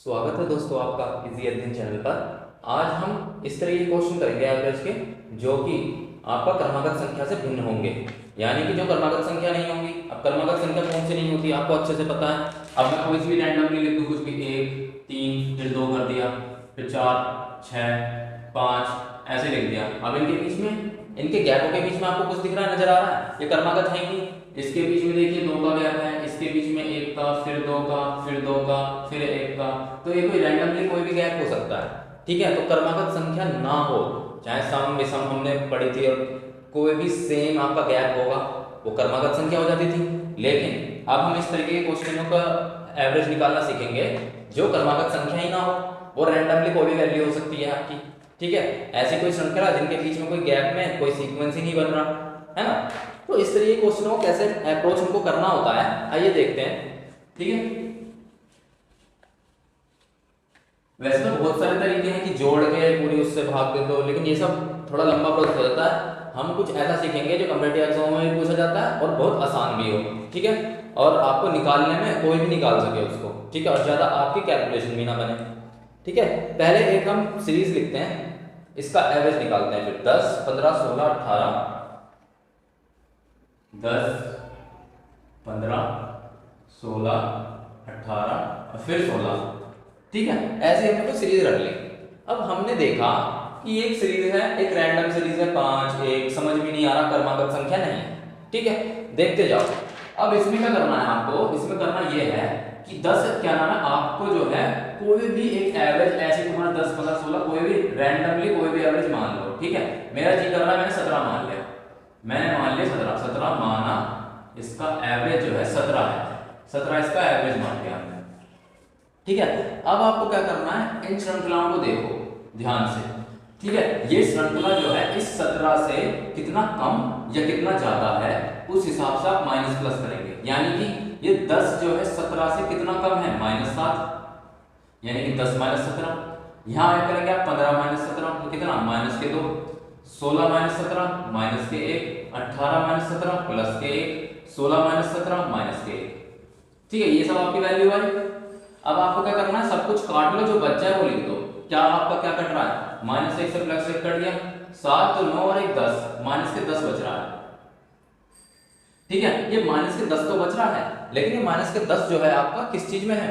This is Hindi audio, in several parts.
स्वागत है दोस्तों आपका इजी अध्ययन चैनल पर। आज हम इस तरह के क्वेश्चन करेंगे एवरेज के, जो कि आपका क्रमागत संख्या से भिन्न होंगे, यानी कि जो क्रमागत संख्या नहीं होंगी। अब क्रमागत संख्या कौन सी नहीं होती आपको अच्छे से पता है। अब मैं कोई भी रैंडमली लिख दूं, कुछ भी 1 3 फिर 2 कर दिया, फिर 4 6 5 ऐसे लिख दिया। अब इनके बीच में, इनके गैपों के बीच में आपको कुछ दिख रहा है, नजर आ रहा है, ये क्रमागत है ही। इसके बीच में देखिए 2 का गैप है, इसके बीच में 1 का, फिर 2 का, फिर 2 का, फिर 1 का। तो ये कोई रैंडमली कोई भी गैप हो सकता है, ठीक है। तो क्रमागत संख्या ना हो, चाहे सम विषम हमने पढ़ी थी, और कोई भी सेम आपका गैप होगा, वो क्रमागत संख्या हो जाती थी। लेकिन अब हम इस तरीके के क्वेश्चनों का एवरेज निकालना सीखेंगे जो क्रमागत संख्या ही ना हो, वो रैंडमली कोई भी वैल्यू हो सकती है आपकी, ठीक है। ऐसी कोई श्रृंखला जिनके बीच में कोई गैप में कोई सीक्वेंस ही नहीं बन रहा है ना। तो इस तरीके के क्वेश्चनों को कैसे अप्रोच हमको करना होता है, आइए देखते हैं, ठीक है। वैसे तो बहुत सारे तरीके हैं कि जोड़ के पूरी उससे भाग दे दो, लेकिन ये सब थोड़ा लंबा प्रोसेस हो जाता है। हम कुछ ऐसा सीखेंगे जो कॉम्पिटिटिव एग्जाम में भी पूछा जाता है और बहुत आसान भी हो, ठीक है, और आपको निकालने में कोई भी निकाल सके उसको, ठीक है, और ज्यादा आपकी कैलकुलेशन भी ना बने, ठीक है। पहले एक हम सीरीज लिखते हैं, इसका एवरेज निकालते हैं, फिर 10 15 16 18 10 15 16 18 और फिर 16, ठीक है। ऐसे हमने कोई सीरीज रख ली। अब हमने देखा कि एक सीरीज है, एक रैंडम सीरीज है 5 1, समझ में नहीं आ रहा, क्रमागत संख्या नहीं है, ठीक है, देखते जाओ। अब इसमें क्या करना है आपको, इसमें करना यह है कि 10 क्या नाम है, आपको जो है कोई भी एक एवरेज, ऐसे तुम्हारा 10 15 16 कोई भी रैंडमली कोई भी एवरेज मान लो, ठीक है। मेरा जी कर रहा है, मैंने 17 मान लिया, मैंने मान लिया 17 माना, इसका एवरेज जो है 17 है, 17 इसका एवरेज मान लिया हमने, ठीक है। अब आपको क्या करना है, इन श्रृंखलाओं को देखो ध्यान से, ठीक है। ये श्रृंखला जो है इस 17 से कितना कम या कितना ज्यादा है, उस हिसाब से आप माइनस प्लस करेंगे। यानी कि ये 10 जो है 17 से कितना कम है, -7, यानी कि 10 - 17। यहां ऐड करेंगे आप 15 - 17 तो कितना, -2, 16 - 17 -1, 18 - 17 +1, 16 - 17 -1, ठीक है। ये सब आपकी वैल्यू आई। अब आपको क्या करना है, सब कुछ काट लो, जो बच जाए वो लिख दो। क्या आपका क्या कट रहा है, -1 से +1 कट गया, 7 तो 9 और 1 10, -10 बच रहा है, ठीक है। ये -10 तो बच रहा है, लेकिन ये -10 जो है आपका किस चीज में है,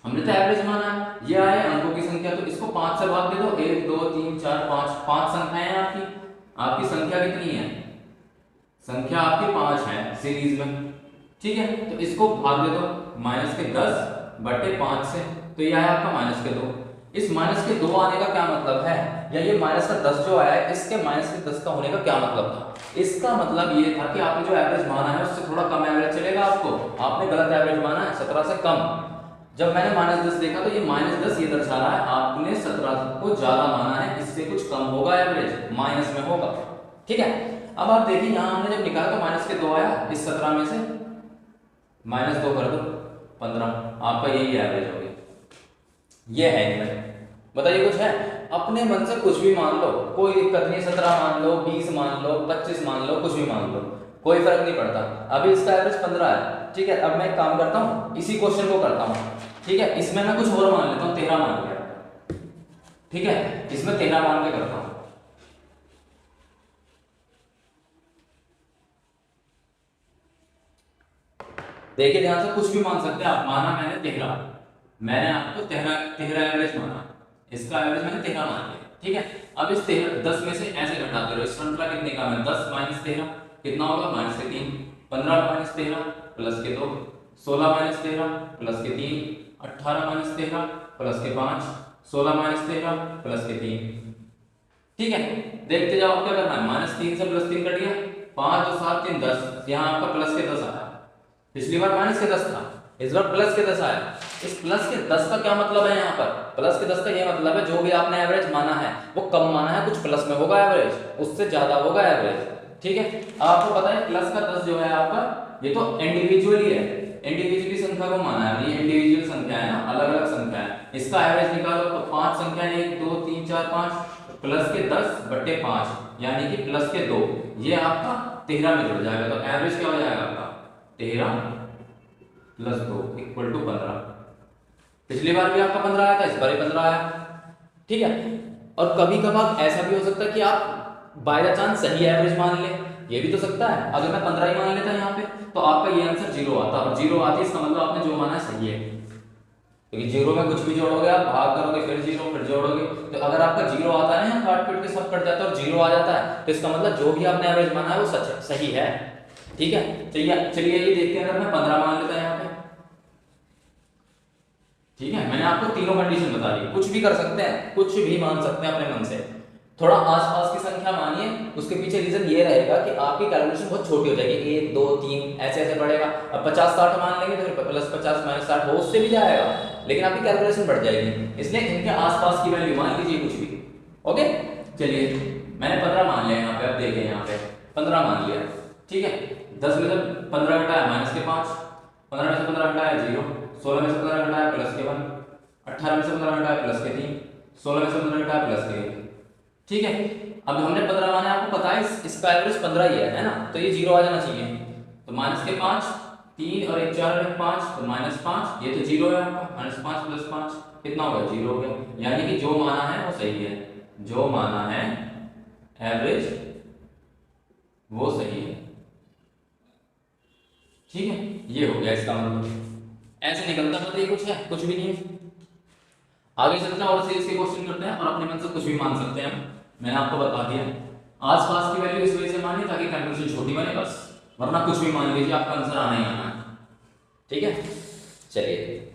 हमने तो एवरेज माना है, ये आए अंकों की संख्या, तो इसको 5 से भाग दे दो, 1 2 3 4 5, 5 संख्याएं हैं आपकी। आपकी संख्या कितनी है, संख्या आपकी 5 है सीरीज में, ठीक है। तो इसको भाग दे दो -10/5 से, तो ये आया आपका -2। इस -2 आने का क्या मतलब है, या ये -10 जो आया है, इसके -10 का होने का क्या मतलब था। इसका मतलब ये था कि आपने जो एवरेज माना है उससे थोड़ा कम एवरेज चलेगा आपको, आपने गलत एवरेज माना है 17 से कम। जब मैंने -10 देखा तो ये -10 ये दर्शा रहा है आपने 17 को ज्यादा माना है, इससे कुछ कम होगा एवरेज, माइनस में होगा, ठीक है। अब आप देखिए यहां हमने जब निकाला तो -2 आया, इस 17 में से -2 कर दो 15, आपका यही एवरेज हो गया। ये है इनमें, बताइए कुछ है, अपने मन से कुछ भी मान लो, कोई दिक्कत नहीं, 17 मान लो, 20 मान लो, 25 मान लो, कुछ भी मान लो, कोई फर्क नहीं पड़ता। अभी इसका एवरेज 15 है, ठीक है। अब मैं एक काम करता हूँ, इसी क्वेश्चन को करता हूँ, ठीक है। इसमें मैं कुछ और मान लेता हूँ, 13 मान लिया, ठीक है, इसमें 13 मान के करता हूँ। देखिए ध्यान से, कुछ भी मान सकते हैं आप, माना मैंने 13, मैंने आपको 13 एवरेज माना, इसका एवरेज मैंने 13 मान लिया, ठीक है। अब इस 10 में से ऐसे घटाते रहो, श्रृंखला कितने का है, 10 - 13 कितना होगा, -3, 15 - 13 +2, 16 - 13 +3, 18 - 13 +5, 16 - 13 +3, ठीक है। देखते जाओ क्या करना है, -3 से +3 कट गया, 5 और 7 3 10, यहाँ आपका +10 आया, पिछली बार -10 था, इस बार +10 आया। इस +10 का क्या मतलब है, यहाँ पर +10 का ये मतलब है जो भी आपने एवरेज माना है वो कम माना है, कुछ प्लस में होगा एवरेज, उससे ज्यादा होगा एवरेज, ठीक है। आपको पता है +10 जो है आपका, ये तो इंडिविजुअली है, इंडिविजुअली संख्या को माना है, ये इंडिविजुअल संख्या है ना, अलग अलग संख्या है। इसका एवरेज निकालो तो 5 संख्या 1 2 3 4 5, +10/5 यानी कि +2, ये आपका 13 में जुड़ जाएगा, तो एवरेज क्या हो जाएगा आपका 13 + 2 = 15, पिछली बार भी आपका 15 आया था, इस बार भी 15 आया। ठीक है, और कभी कभार ऐसा भी हो सकता है कि आप बाय द चांस सही एवरेज मान ले, ये भी तो सकता है। अगर मैं 15 ही मान लेता यहाँ पे तो आपका ये आंसर 0 आता, और 0 आती इसका मतलब आपने जो माना सही है, क्योंकि 0 में कुछ भी जोड़ोगे आप, भाग करोगे फिर 0 फिर जोड़ोगे, तो अगर आपका 0 आता है ना, काट पीट के सब कट जाता है और 0 आ जाता है, तो इसका मतलब जो भी आपने एवरेज माना है वो सच सही है। ठीक है, चलिए ये देखते हैं, अगर मैं 15 मान लेता यहाँ पे। ठीक है, मैंने आपको तीनों कंडीशन बता दी, कुछ भी कर सकते हैं, कुछ भी मान सकते हैं अपने मन से। थोड़ा आसपास की संख्या मानिए, उसके पीछे रीजन ये रहेगा कि आपकी कैलकुलेशन बहुत छोटी हो जाएगी, 1 2 3 ऐसे ऐसे बढ़ेगा। अब 50 60 मान लेंगे तो फिर प्लस 50 माइनस 60 वो उससे भी जाएगा, लेकिन आपकी कैलकुलेशन बढ़ जाएगी, इसलिए इनके आसपास की वैल्यू मान लीजिए कुछ भी। ओके, चलिए मैंने 15 मान लिया यहाँ पे, अब देखें यहाँ पे 15 मान लिया। ठीक है, 10 में से 15 घटाया माइनस के 5, 15 में से 15 घटाया 0, 16 में से 15 घटाया प्लस के 1, 18 में से 15 घटाया प्लस के 3, 16 में से 15 घटाया प्लस के 1। ठीक है, अब हमने 15 माने, आपको पता है इसका एवरेज 15 ही है ना, तो ये 0 आ जाना चाहिए। तो माइनस के 5, 3 और 1 4 और 1 5, तो माइनस 5, ये तो 0 है आपका, माइनस 5 प्लस 5 कितना हो गया, 0 हो गया। यानी कि जो माना है वो सही है, जो माना है एवरेज वो सही है। ठीक है, ये हो गया इसका मतलब, ऐसे निकलता मतलब ये कुछ है, कुछ भी नहीं है। आगे चलते हैं और सीरीज के क्वेश्चन करते हैं, और अपने मन से कुछ भी मान सकते हैं, मैंने आपको बता दिया। आसपास की वैल्यू इस वजह से मानिए ताकि कैलकुलेशन छोटी बने बस, वरना कुछ भी मान लीजिए आपका आंसर आना ही आना है। ठीक है, चलिए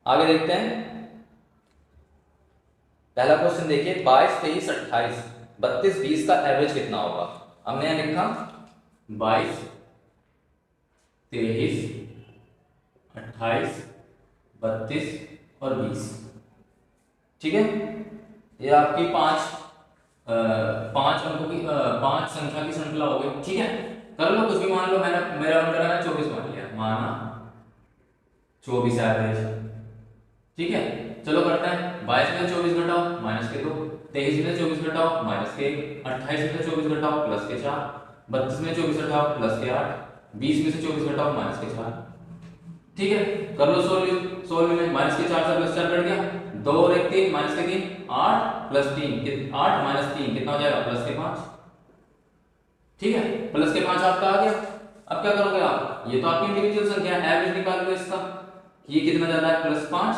आगे देखते हैं। पहला क्वेश्चन देखिए, 22 23 28 32 20 का एवरेज कितना होगा। हमने यहां लिखा 22 23 28 32 और 20। ठीक है, ये आपकी पांच अंकों की 5 संख्या की श्रृंखला हो गई। ठीक है, कर लो कुछ भी मान लो, मैंने मेरा मन करा 24 मान लिया, माना 24 एवरेज। ठीक है, चलो करते हैं। 22 में से 24 घटाओ माइनस के 2, 23 में से 24 घटाओ माइनस के 1, 28 में से 24 घटाओ प्लस के 4, 32 में से 24 घटाओ प्लस के 8, 20 में से 24 घटाओ माइनस के 4। ठीक है, कर लो सोल्व में, माइनस के 4 से प्लस 4 कट गया, 2 और 1 3, माइनस के 3 8 प्लस 3 8 माइनस 3 कितना हो जाएगा, प्लस के 5। ठीक है, प्लस के 5 आपका आ गया। अब क्या करोगे आप, ये तो आपकी इंडिविजुअल संख्या है, एवरेज निकाल लो इसका, ये कितना ज्यादा है, प्लस 5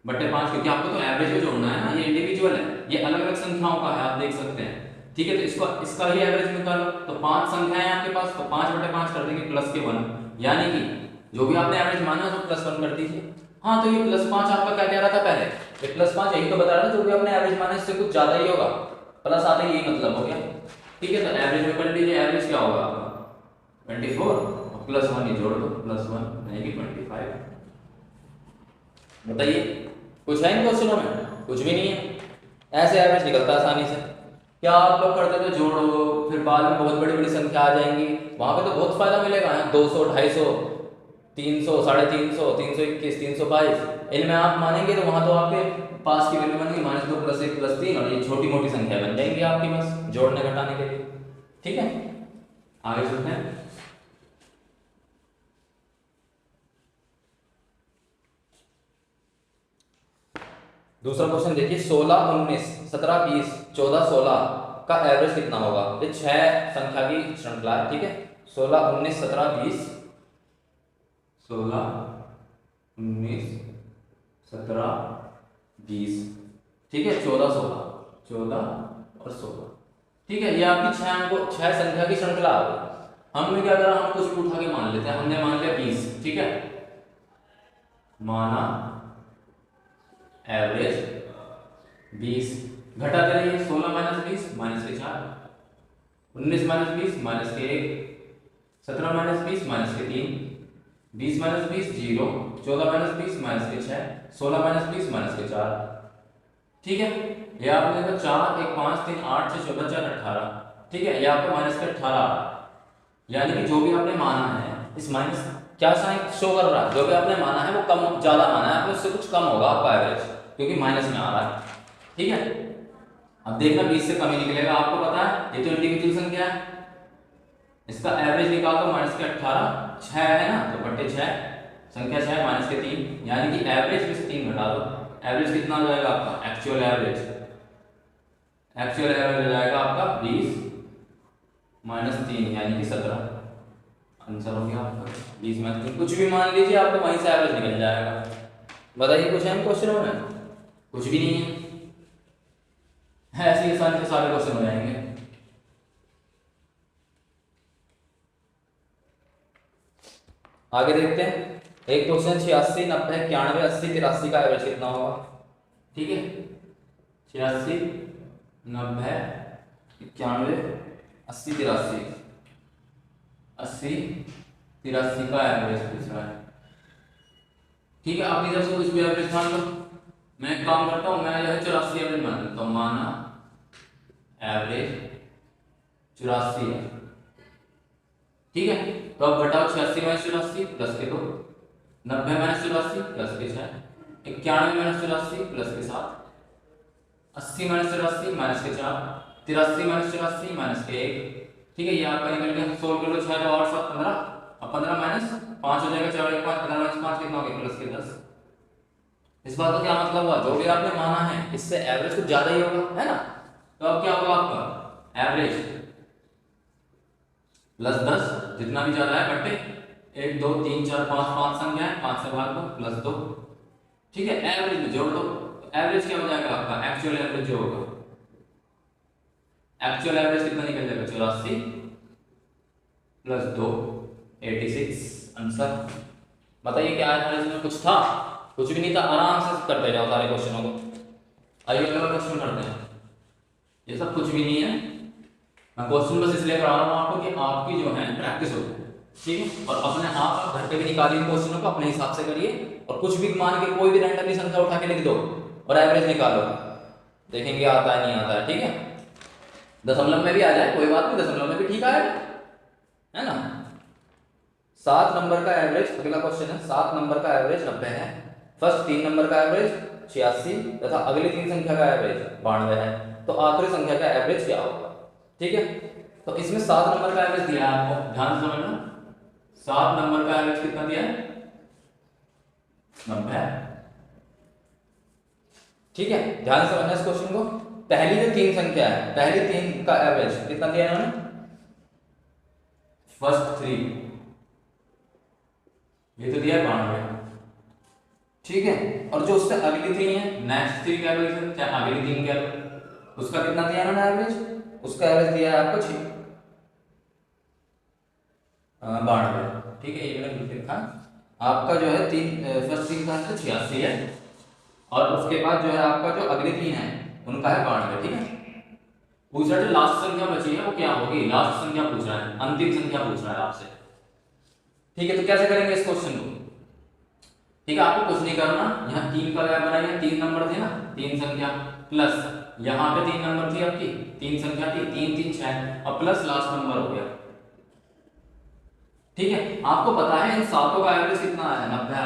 बटे 5, क्योंकि आपको तो एवरेज में जोड़ना है ना, ये इंडिविजुअल है, ये अलग अलग संख्याओं का है, आप देख सकते हैं। ठीक है, तो इसका ही एवरेज निकालो, तो 5 संख्याएं आपके पास, तो 5 बटे 5 कर देंगे प्लस के 1, यानी कि जो भी आपने एवरेज माना उसको प्लस 1 कर दीजिए। हाँ, तो ये प्लस 5 आपका क्या कह रहा था पहले, ये प्लस 5 यही तो बता रहा था, जो भी आपने एवरेज माना इससे कुछ ज्यादा ही होगा, प्लस आते ही यही मतलब हो गया। ठीक है, तो एवरेज में कर लीजिए, एवरेज क्या होगा आपका 24 और प्लस 1 ये जोड़ दो, प्लस 1 यानी कि 25। बताइए कुछ है इन क्वेश्चनों में, कुछ भी नहीं है, ऐसे एवरेज निकलता आसानी से। क्या आप लोग करते थे, जोड़ो फिर बाद में बहुत बड़ी बड़ी संख्या आ जाएंगी, वहां पे तो बहुत फायदा मिलेगा, 200 250 300 350 321 322, इनमें आप मानेंगे तो वहां तो आपके पास की वैल्यू बनेगी -2 + 1 + 3, और ये छोटी मोटी संख्या बन जाएंगी आपकी बस जोड़ने घटाने के लिए। ठीक है, आगे चलते हैं। दूसरा क्वेश्चन देखिए, 16 19 17 20 14 16 का एवरेज कितना होगा। ये 6 संख्या की श्रृंखला है। ठीक है, 16 19 17 20 16 19 17 20। ठीक है, 14 और 16। ठीक है, ये आपकी 6 संख्या की श्रृंखला आ गई। हमने क्या करा, हम कुछ उठा के मान लेते हैं, हमने मान लिया 20। ठीक है, माना एवरेज 20, घटाते रहिए, 16 - 20 - के 4, 19 - 20 - के 1, 17 - 20 - के 3, 20 - 20 0, 14 - 20 - के 6, 16 - 20 - के 4। ठीक है, ये आपने देखा 4 1 5 3 8 6 14 4 18। ठीक है, ये आपको माइनस के 18, यानी कि जो भी आपने माना है, इस माइनस क्या साइन शो कर रहा है, जो भी आपने माना है वो कम ज्यादा माना है आपने, उससे कुछ कम होगा आपका एवरेज, क्योंकि माइनस में आ रहा है। ठीक है, अब देखना 20 से कम ही निकलेगा, आपको पता है ये तो इंडिविजुअल संख्या है, इसका एवरेज निकाल दो, -18 6 है ना, तो बटे 6 संख्या 6 माइनस के 3, यानी कि एवरेज में से 3 घटा दो, एवरेज कितना हो जाएगा आपका, एक्चुअल एवरेज हो जाएगा आपका 20 माइनस 3 यानी कि 17। आंसर हो गया आपका 20 माइनस 3। कुछ भी मान लीजिए, आपको वहीं से एवरेज निकल जाएगा। बताइए कुछ है क्वेश्चनों में? कुछ भी नहीं है, ऐसे ही आसानी से सारे क्वेश्चन हो जाएंगे। आगे देखते हैं। एक क्वेश्चन 86, 90, 91, 80, 83 का एवरेज कितना होगा? ठीक है, 86, 90, 91, 80, 83, 80, 83 का एवरेज पूछ रहा है। ठीक है, आप इधर से कुछ भी एवरेज मान लो। मैं एक काम करता हूँ, मैं जो है 84 एवरेज मान लेता हूँ। माना एवरेज 84 है, ठीक है। तो अब घटाओ 86 माइनस 84 प्लस के 2, 90 माइनस 84 प्लस के 6, 91 माइनस 84 प्लस के 7, 80 माइनस 84 माइनस के 4, 83 माइनस 84 माइनस के 1। ठीक है, ये आपका निकल गया। 16 किलो 6 और 7 15, अब 15 माइनस 5 हो जाएगा, 4 1 5, 15 माइनस 5 कितना हो गया, प्लस के 10। इस बात का क्या मतलब हुआ, जो भी आपने माना है इससे एवरेज कुछ ज्यादा ही होगा, है ना। तो अब क्या होगा आपका एवरेज प्लस 10, जितना भी ज्यादा है बट्टे 1 2 3 4 5, 5 संख्या है, 5 से भाग दो प्लस 2। ठीक है, एवरेज में जोड़ दो, एवरेज क्या हो जाएगा आपका, एक्चुअल एवरेज जो होगा, एक्चुअल एवरेज कितना निकल जाएगा, 84 प्लस 2 86। आंसर बताइए क्या है, इसमें कुछ था? कुछ भी नहीं था। आराम से करते जाओ सारे क्वेश्चनों को। आइए अगला क्वेश्चन करते हैं। ये सब कुछ भी नहीं है, मैं क्वेश्चन बस इसलिए करा रहा हूँ आपको कि आपकी जो है प्रैक्टिस हो जाए, ठीक है। और अपने आप घर पे भी निकालिए क्वेश्चनों को, अपने हिसाब से करिए, और कुछ भी मान के कोई भी रैंडमली संख्या उठा के लिख दो और एवरेज निकालो, देखेंगे आता है नहीं आता है। ठीक है, दशमलव में भी आ जाए कोई बात नहीं, दशमलव में भी ठीक आएगा, है ना। 7 नंबर का एवरेज, अगला क्वेश्चन है, 7 नंबर का एवरेज 90 है, फर्स्ट 3 नंबर का एवरेज 86 तथा अगली 3 संख्या का एवरेज 92 है, तो आखिरी संख्या का एवरेज क्या होगा? ठीक है, तो इसमें 7 नंबर का एवरेज दिया है आपको, ध्यान से समझना। 7 नंबर का एवरेज कितना दिया है, 90। ठीक है, ध्यान से समझना इस क्वेश्चन को। पहली जो 3 संख्या है, पहली 3 का एवरेज कितना दिया है इन्होंने, फर्स्ट 3, ये तो दिया है 92। ठीक है, और जो उससे अगली 3 है, नेक्स्ट 3 का एवरेज, चाहे अगली 3 का उसका कितना दिया इन्होंने एवरेज, उसका एवरेज दिया है आपको 92। ठीक है, ये मैंने लिखा आपका जो है 3 फर्स्ट 3 का 86 है, और उसके बाद जो है आपका जो अगले 3 है उनका है 92। ठीक है, पूछ रहा है लास्ट संख्या बची है वो क्या होगी, लास्ट संख्या पूछ रहा है, अंतिम संख्या पूछ रहा है आपसे। ठीक है, तो कैसे करेंगे इस क्वेश्चन को? ठीक है, आपको कुछ नहीं करना, यहाँ 3 का गैप बनाइए, 3 नंबर थे ना, 3 संख्या प्लस यहाँ पे 3 नंबर थी आपकी, 3 संख्या थी, 3 3 6 और प्लस लास्ट नंबर हो गया। ठीक है, आपको पता है इन सातों का एवरेज कितना है, 90 है,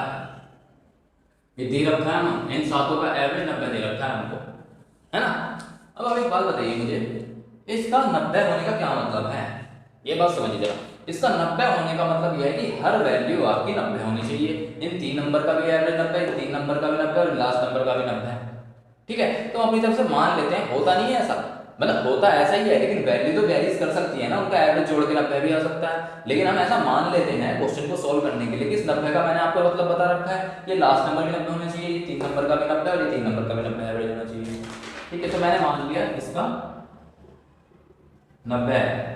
ये दे रखा है ना, इन सातों का एवरेज 90 दे रखा है हमको, है ना। अब आप एक बात बताइए मुझे, इसका 90 होने का क्या मतलब है, ये बात समझिए जरा। इसका 90 होने का मतलब यह है कि हर वैल्यू आपकी 90 होनी चाहिए। इन 3 नंबर का भी एवरेज 90, 3 नंबर का भी 90 और लास्ट नंबर का भी 90 है। ठीक है, तो अपनी तरफ से मान लेते हैं, होता नहीं है ऐसा, मतलब होता ऐसा ही है, लेकिन वैल्यू तो वेरीज कर सकती है ना, उनका एवरेज जोड़ के 90 भी आ सकता है, लेकिन हम ऐसा मान लेते हैं क्वेश्चन को सोल्व करने के लिए कि इस 90 का मैंने आपको मतलब बता रखा है, ये लास्ट नंबर भी 90 होना चाहिए, ये 3 नंबर का भी 90 और ये 3 नंबर का भी 90 एवरेज होना चाहिए। ठीक है, तो मैंने मान लिया इसका 90 है,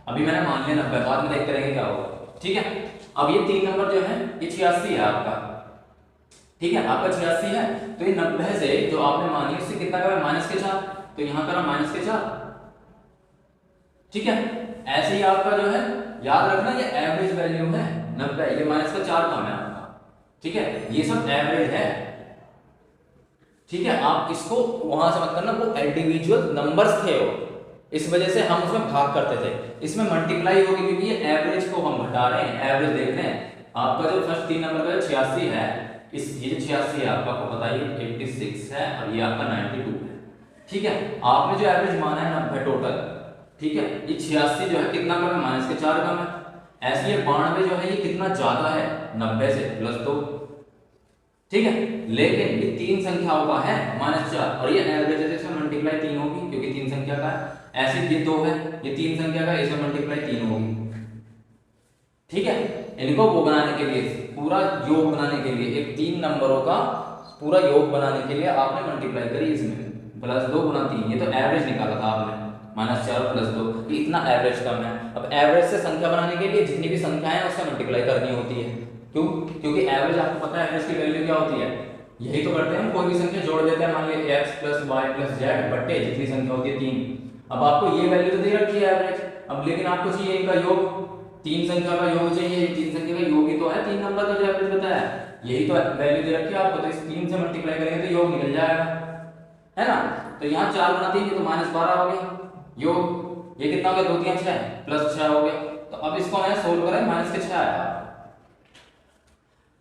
अभी मैंने मान लिया 90, बाद में देखते रहेंगे क्या होगा। ठीक है, अब ये 3 नंबर जो है ये 86 है आपका। ठीक है, आपका 86 है, तो ये 90 से जो आपने मानी उससे कितना का माइनस के 4, तो यहाँ करा माइनस के 4। ठीक है, ऐसे ही आपका जो है याद रखना ये एवरेज वैल्यू है 90, ये माइनस का 4 काम है आपका। ठीक है, ये सब एवरेज है। ठीक है, आप इसको वहां से मत करना, वो इंडिविजुअल नंबर्स थे वो, इस वजह से हम उसमें भाग करते थे, इसमें मल्टीप्लाई होगी क्योंकि ये एवरेज को हम घटा रहे हैं, एवरेज देख रहे हैं। आपका जो फर्स्ट 3 नंबर का 86 है, इस ये 86 है आपका, को बताइए 86 है और ये आपका 92 है। ठीक है, आपने जो एवरेज माना है 90 टोटल, ठीक है, ये 86 जो है कितना कम है, माइनस के 4 कम है, ऐसे ये 92 जो है ये कितना ज्यादा है 90 से, +2, ठीक है। लेकिन ये 3 संख्याओं का है -4, और ये एवरेज है, इसमें मल्टीप्लाई 3 होगी क्योंकि 3 संख्या का है। ऐसे ये 2 है, ये 3 संख्या का, इसमें मल्टीप्लाई 3 होगी, ठीक है। इनको वो बनाने के लिए, पूरा योग बनाने के लिए, एक 3 नंबरों का पूरा योग बनाने के लिए आपने मल्टीप्लाई करी इसमें, +2 × 3, ये तो एवरेज निकाला था आपने, -4 +2, कि इतना एवरेज कम है। अब एवरेज से संख्या बनाने के लिए जितनी भी संख्याएं हैं उससे मल्टीप्लाई करनी होती है। क्यों? क्योंकि एवरेज आपको पता है एवरेज की वैल्यू क्या होती है, यही तो करते हैं हम, कोई भी संख्या जोड़ देते हैं, मान लीजिए x + y + z बट्टे जितनी संख्या होती है 3। अब आपको ये वैल्यू तो दे रखी है एवरेज, अब लेकिन आपको चाहिए इनका योग, 3 संख्या का योग चाहिए, 3 संख्या का योग ही तो है 3 नंबर का जो एवरेज बताया, यही तो वैल्यू दे रखी है आपको, तो इस 3 से मल्टीप्लाई करेंगे तो योग निकल जाएगा, है ना। तो यहाँ 4 × 3 ये तो -12 हो गया योग, ये कितना हो गया, 2 3 6 +6 हो गया। तो अब इसको मैं सोल्व करें, -6 आया।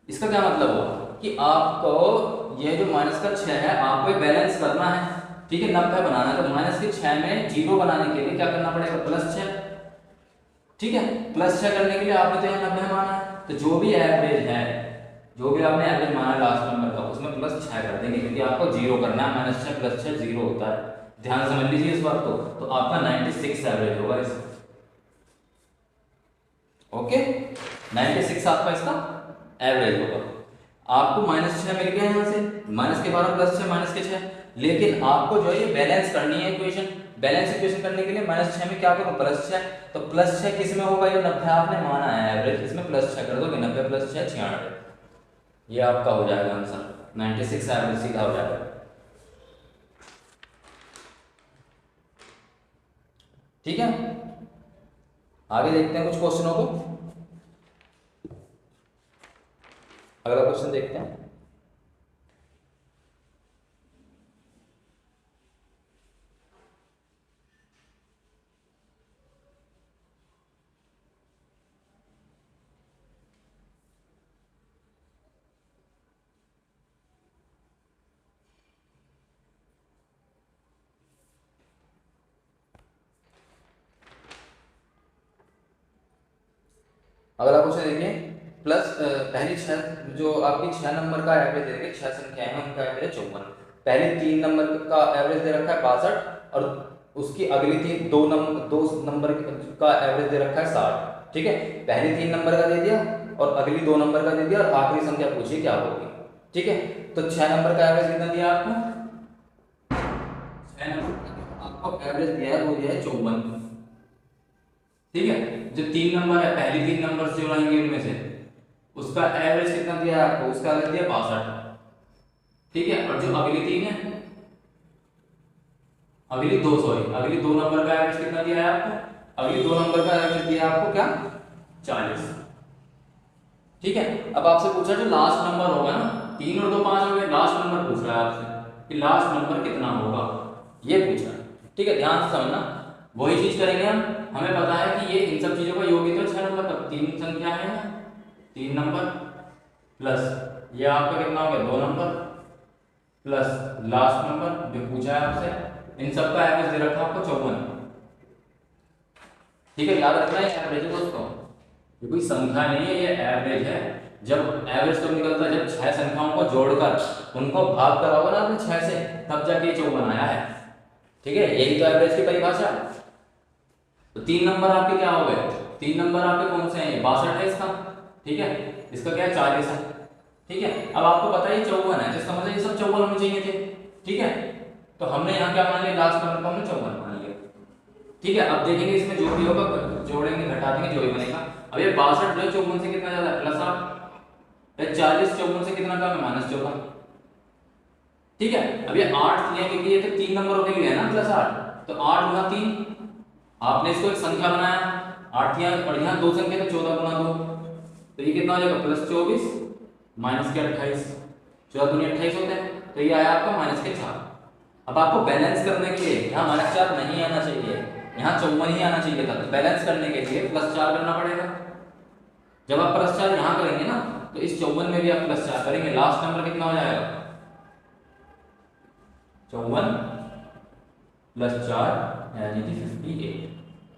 इसका क्या मतलब हुआ कि आपको ये जो -6 है आपको बैलेंस करना है, ठीक है, 90 बनाना है, तो -6 में 0 बनाने के लिए क्या करना पड़ेगा, +6, ठीक है। +6 करने के लिए आपने तो यहाँ 90 माना है, तो जो भी एवरेज है, जो भी आपने एवरेज माना लास्ट नंबर का, उसमें +6 कर देंगे, क्योंकि आपको 0 करना है, -6 + 6 0 होता है, ध्यान समझ लीजिए इस बात को। तो आपका 96 एवरेज होगा इस, ओके, 96 आपका इसका एवरेज होगा। आपको -6 मिल गया यहाँ से, -12 +6 -6, लेकिन आपको जो है ये बैलेंस करनी है इक्वेशन। बैलेंस इक्वेशन करने के लिए -6 में क्या करो, +6, तो +6 किस में होगा, ये 90 आपने माना है एवरेज, इसमें +6 कर दोगे, 90 + 6 96, ये आपका हो जाएगा आंसर, 96 एवरेज सीधा हो जाएगा, ठीक है। आगे देखते हैं कुछ क्वेश्चनों को, अगला क्वेश्चन देखते हैं। अगला क्वेश्चन देखिए, पहली 6 जो आपकी 6 नंबर का एवरेज दे रखे, 6 संख्याएं हैं उनका एवरेज 54, पहले 3 नंबर का एवरेज दे रखा है 62, और उसकी अगली 2 नंबर का एवरेज दे रखा है 60, ठीक है। पहले 3 नंबर का दे दिया और अगली 2 नंबर का दे दिया, और आखिरी संख्या पूछिए क्या होगी, ठीक है। तो 6 नंबर का एवरेज कितना दिया आपको, 6 नंबर आपको एवरेज दिया है, वो दिया है 54, ठीक है। जो 3 नंबर है, पहली 3 नंबर से जोड़ेंगे इनमें से, उसका एवरेज कितना दिया है आपको, उसका एवरेज दिया 62, ठीक है। और जो अगली 3 है, अगली 2 नंबर का एवरेज कितना दिया है आपको, अगली 2 नंबर का एवरेज दिया है आपको क्या, 40, ठीक है। अब आपसे पूछा जो लास्ट नंबर होगा ना, 3 और 2 5 हो गए, लास्ट नंबर पूछ रहा है आपसे कि लास्ट नंबर कितना होगा, ये पूछ रहा है, ठीक है। ध्यान से समझना, वही चीज करेंगे हम, हमें पता है कि ये इन सब चीजों का योग ही तो 6 नंबर का, 3 संख्या है ना, 3 नंबर प्लस ये आपका कितना हो गया, 2 नंबर प्लस लास्ट नंबर जो पूछा है आपसे, इन सब का एवरेज दे रखा है आपको 54, ठीक है। याद रखना है एवरेज है दोस्तों, ये कोई संख्या नहीं है, ये एवरेज है। जब एवरेज तो निकलता है जब 6 संख्याओं को जोड़कर उनको भाग कराओगे ना आपने 6 से, तब जाके 54 आया है, ठीक है। यही तो एवरेज की परिभाषा। तो 3 नंबर आपके क्या हो गए, 3 नंबर आपके कौन से हैं, 62 है इसका, ठीक है, इसका क्या है 40 है, ठीक है। अब आपको पता है 54 है, तो इसका मतलब ये सब 54 होने चाहिए थे, ठीक है। तो हमने यहाँ क्या मान लिया, लास्ट नंबर को हमने 54 मान लिया, ठीक है। अब देखेंगे इसमें जो भी होगा जोड़ेंगे घटा देंगे जो भी बनेगा। अब ये 62 जो 54 से कितना ज्यादा है, +8, 40 54 से कितना कम है, -14, ठीक है। अब ये 8 दिया क्योंकि ये तो 3 नंबरों के लिए है ना +8, तो 8 × 3, आपने इसको एक संख्या बनाया, 8 दिया और यहाँ 2 संख्या तो 14 × 2, तो ये कितना हो जाएगा, +24 -28, 14 दूनी 28 होते हैं, तो ये आया आपका -4। अब आपको बैलेंस करने के लिए यहाँ -4 नहीं आना चाहिए, यहाँ 54 ही आना चाहिए था, तो बैलेंस करने के लिए +4 करना पड़ेगा। जब आप +4 यहाँ करेंगे ना, तो इस 54 में भी आप +4 करेंगे, लास्ट नंबर कितना हो जाएगा, 54 + 4 यानी कि 58।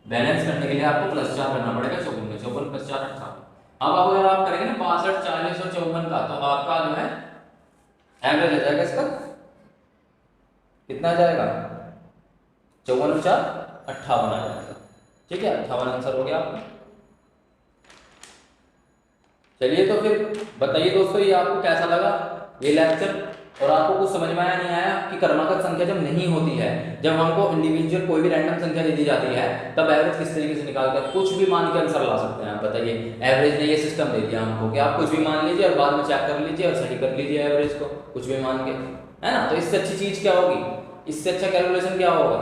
बैलेंस करने के लिए आपको +4 करना पड़ेगा 54 में 54 + 4 58। अब अगर आप करेंगे ना 62, 40 और 54 का, तो आपका जो है एवरेज आ जाएगा इसका कितना आ जाएगा, 54 और 4 58 आ जाएगा। ठीक है, 58 आंसर हो गया आपका। चलिए तो फिर बताइए दोस्तों, ये आपको कैसा लगा ये लेक्चर, और आपको कुछ समझ में आया नहीं आया कि क्रमागत संख्या जब नहीं होती है, जब हमको इंडिविजुअल कोई भी रैंडम संख्या दे दी जाती है, तब एवरेज किस तरीके से निकालते हैं, कुछ भी मान के आंसर ला सकते हैं आप। बताइए, एवरेज ने ये सिस्टम दे दिया हमको कि आप कुछ भी मान लीजिए और बाद में चेक कर लीजिए और सही कर लीजिए एवरेज को कुछ भी मान के, है ना। तो इससे अच्छी चीज क्या होगी, इससे अच्छा कैलकुलेशन क्या होगा।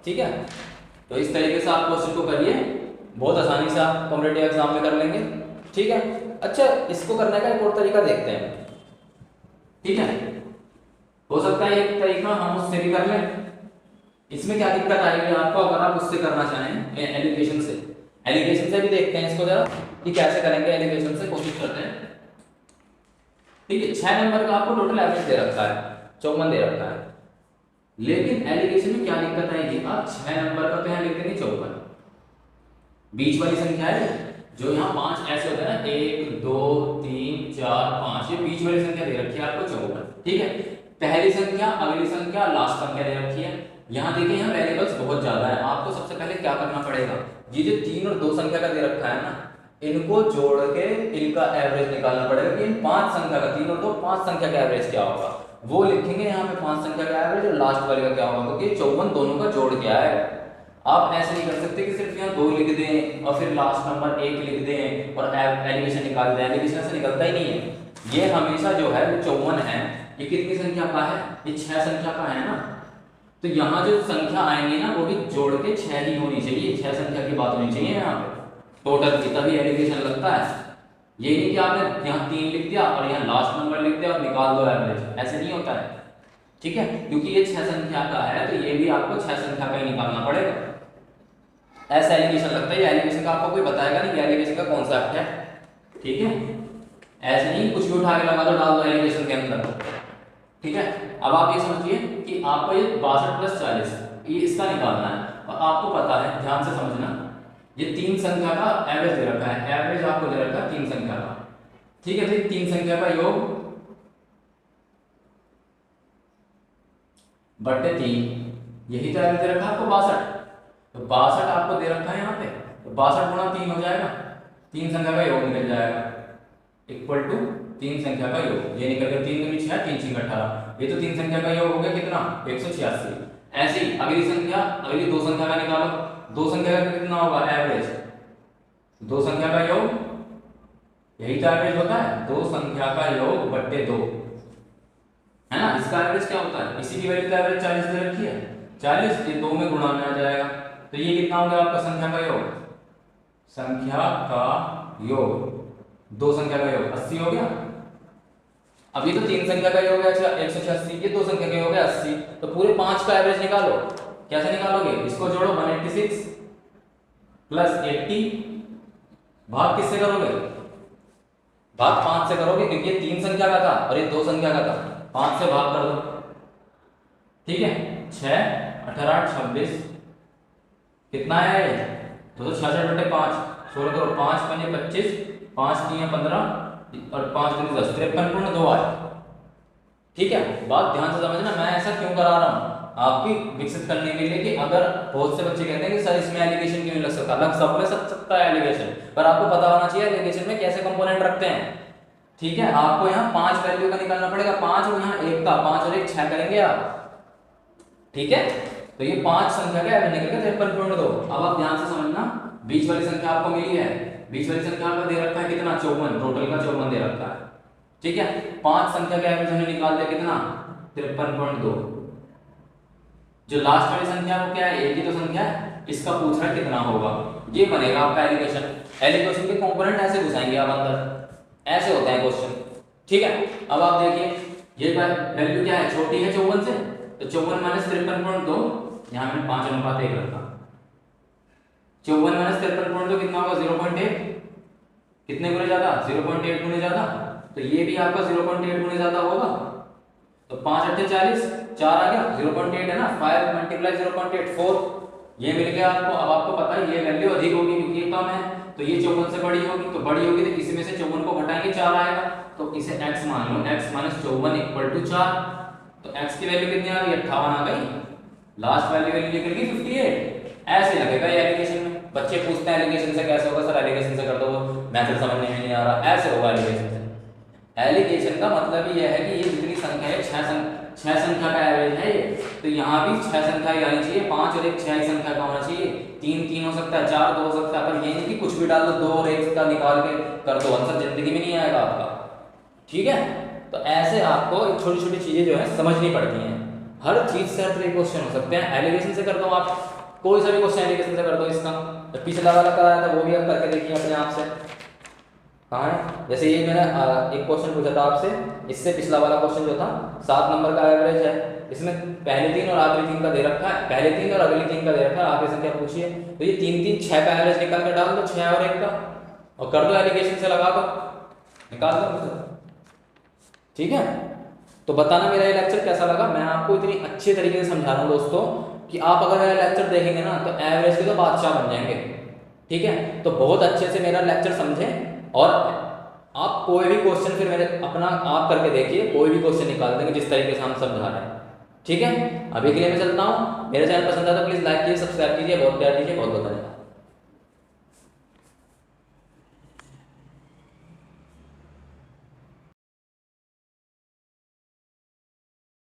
ठीक है, तो इस तरीके से आप क्वेश्चन को करिए, बहुत आसानी से आप कॉम्पिटिटिव एग्जाम में कर लेंगे। ठीक है, अच्छा इसको करने का एक और तरीका देखते हैं। ठीक है, हो सकता है एक तरीका हम उससे भी कर लें। इसमें क्या दिक्कत आएगी आपको अगर आप उससे करना चाहें, एलिगेशन से। एलिगेशन से भी देखते हैं इसको जरा कि कैसे करेंगे, एलिगेशन से कोशिश करते हैं। ठीक है, 6 नंबर का आपको टोटल एवरेज दे रखा है, 54 दे रखा है, लेकिन एलिगेशन में क्या दिक्कत आएगी, आप 6 नंबर का तो यहाँ लिख देंगे 54, बीच वाली संख्या है जो यहाँ 5 ऐसे होता है ना, 1 2 3 4 5, ये बीच वाली संख्या दे रखी है आपको 54। ठीक है, पहली संख्या, अगली संख्या, लास्ट संख्या दे रखी है। यहाँ देखिए, यहाँ वेरिएबल्स बहुत ज्यादा है, आपको सबसे पहले क्या करना पड़ेगा, ये जो 3 और 2 संख्या का दे रखा है ना, इनको जोड़ के इनका एवरेज निकालना पड़ेगा कि इन 5 संख्या का, 3 और 2 5 संख्या का एवरेज क्या होगा, वो लिखेंगे यहाँ पे 5 संख्या का एवरेज, और लास्ट वाले का क्या होगा, क्योंकि 54 दोनों का जोड़ क्या है। आप ऐसे नहीं कर सकते कि सिर्फ यहाँ 2 लिख दें और फिर लास्ट नंबर 1 लिख दें और एलिगेशन निकाल दें, एलिगेशन से निकलता ही नहीं है। ये हमेशा जो है वो 54 है, ये कितनी संख्या का है, ये 6 संख्या का है ना, तो यहाँ जो संख्या आएंगी ना वो भी जोड़ के 6 ही होनी चाहिए, 6 संख्या की बात होनी चाहिए यहाँ पे टोटल की, तभी एलिगेशन लगता है। ये नहीं कि आपने यहाँ 3 लिख दिया और यहाँ लास्ट नंबर लिख दिया और निकाल दो एवरेज, ऐसे नहीं होता है। ठीक है, क्योंकि ये 6 संख्या का है तो ये भी आपको 6 संख्या का ही निकालना पड़ेगा, ऐसा एलिगेशन लगता है। एलिगेशन का आपको कोई बताएगा नहीं कि एलिगेशन का कॉन्सेप्ट है। ठीक है, ऐसे नहीं कुछ भी उठा के लगा दो, डाल दो एलिगेशन के अंदर। ठीक है, अब आप ये समझिए कि आपको ये 62 + 40 ये इसका निकालना है, और आपको पता है, ध्यान से समझना, ये 3 संख्या का एवरेज दे रखा है, एवरेज आपको दे रखा है 3 संख्या का। ठीक है, फिर 3 संख्या का योग बटे 3, यही तो एवरेज दे रखा है आपको 62, तो 62 आपको दे रखा है यहाँ पे, तो 62 × 3 हो जाएगा, 3 संख्या का योग निकल जाएगा इक्वल टू 3 संख्या का योग, ये निकल गया 3 दूनी 6 3 6 18, ये तो 3 संख्या का योग हो गया कितना 186। ऐसे ही अगली संख्या, अगली 2 संख्या का निकालो, 2 संख्या का कितना होगा एवरेज, 2 संख्या का योग, यही तो एवरेज होता है, 2 संख्या का योग बटे 2, है ना। इसका एवरेज क्या होता है, इसी की वैल्यू तो एवरेज 40 दे रखी है, 40 ये 2 में गुणा में आ जाएगा, तो ये कितना हो गया आपका संख्या का योग, संख्या का योग, 2 संख्या का योग 80 हो गया। अब ये तो 3 संख्या का योग है 186, ये 2 संख्या का योग है 80, तो पूरे 5 का एवरेज निकालो। कैसे निकालोगे, इसको जोड़ो 186 + 80, भाग किससे करोगे, भाग 5 से करोगे, क्योंकि ये 3 संख्या का था और ये 2 संख्या का था, 5 से भाग कर दो। ठीक है, 6 18 26 कितना है ये, तो 66 बटे 5, 16 करो, 5 5 25, 5 3 15 और 5 3 10, 53.2 आए। ठीक है, बात ध्यान से समझना, मैं ऐसा क्यों करा रहा हूँ आपकी विकसित करने के लिए, कि अगर बहुत से बच्चे कहते हैं कि सर इसमें एलिगेशन क्यों नहीं लग सकता, लग सब में सकता है एलिगेशन, पर आपको पता होना चाहिए एलिगेशन में कैसे कंपोनेंट रखते हैं। ठीक है, आपको यहाँ 5 वैल्यू का निकालना पड़ेगा, 5 और यहाँ 1 का, 5 और 1 6 करेंगे आप। ठीक है, तो ये 5 संख्या का एवरेज निकल गया 53.2। अब आप ध्यान से समझना, बीच वाली संख्या आपको मिली है, बीच वाली संख्या का दे रखा है कितना 54, टोटल का 54 दे रखा है। ठीक है, 5 संख्या का एवरेज हमने निकाल दिया कितना 53.2। जो लास्ट वाली संख्या वो क्या है, एक ही तो संख्या है, इसका पूछ रहा है कितना होगा, ये बनेगा आपका एलिगेशन। एलिगेशन के कंपोनेंट ऐसे घुसाएंगे आप अंदर, ऐसे होता है क्वेश्चन। ठीक है, अब आप देखिए ये वैल्यू क्या है, छोटी है 54 से, तो 54 - 53.2, यहाँ मैंने 5:1 रखा, 54 - 53.2 कितना होगा 0.8, कितने गुने ज्यादा 0.8 गुने ज्यादा, तो ये भी आपका 0.8 गुने ज्यादा होगा, तो 5 8 40, 4 आ गया, 0.8 है ना, 5 × 0.8 4, ये मिल गया आपको। अब आपको पता है ये वैल्यू अधिक होगी क्योंकि ये कम है, तो ये 54 से बड़ी होगी, तो बड़ी होगी तो इसमें से 54 को घटाएंगे 4 आएगा, तो इसे x मान लो, x माइनस 54 इक्वल टू 4। तो x की वैल्यू कितनी आ गई? 58 आ गई। लास्ट वैल्यू निकल गई 58। ऐसे लगेगा ये एलिगेशन में। बच्चे पूछते हैं एलिगेशन से कैसे होगा? सर एलिगेशन से कर दो, मेथड समझने में नहीं आ रहा। ऐसे होगा एलिगेशन से। एलिगेशन का मतलब ही यह है कि ये जितनी संख्या है, छह संख्या का एवरेज है ये, तो यहाँ भी 6 संख्या ही आनी चाहिए। 5 और 1 6 ही संख्या का होना चाहिए। 3 3 हो सकता है, 4 2 हो सकता है, पर ये नहीं कि कुछ भी डाल दो, 2 और 1 का निकाल के कर दो, आंसर जिंदगी में नहीं आएगा आपका। ठीक है, तो ऐसे आपको छोटी छोटी चीजें जो है समझनी पड़ती हैं। हर चीज से हर तरह के क्वेश्चन हो सकते हैं। एलिगेशन से कर दो आप, कोई सा भी क्वेश्चन एलिगेशन से कर दो। इसका जो पिछला वाला कराया था वो भी आप करके देखिए अपने आप से। कहाँ है? जैसे ये मैंने एक क्वेश्चन पूछा था आपसे, इससे पिछला वाला क्वेश्चन जो था 7 नंबर का एवरेज है, इसमें पहले 3 और आखिरी 3 का दे रखा है, पहले 3 और अगली 3 का दे रखा है, आगे संख्या पूछिए, तो ये 3 3 6 का एवरेज निकाल कर डाल दो, 6 और 1 का, और कर दो एलिगेशन से, लगा दो, निकाल दो। ठीक है, तो बताना मेरा ये लेक्चर कैसा लगा। मैं आपको इतनी अच्छे तरीके से समझा रहा हूँ दोस्तों कि आप अगर मेरा लेक्चर देखेंगे ना तो एवरेज के तो बादशाह बन जाएंगे। ठीक है, तो बहुत अच्छे से मेरा लेक्चर समझें, और आप कोई भी क्वेश्चन फिर मेरे अपना आप करके देखिए, कोई भी क्वेश्चन निकाल देंगे जिस तरीके से हम समझा रहे हैं। ठीक है, अभी के लिए मैं चलता हूँ। मेरा चैनल पसंद आता है तो प्लीज़ लाइक कीजिए, सब्सक्राइब कीजिए, बहुत प्यार दीजिए, बहुत बहुत धन्यवाद।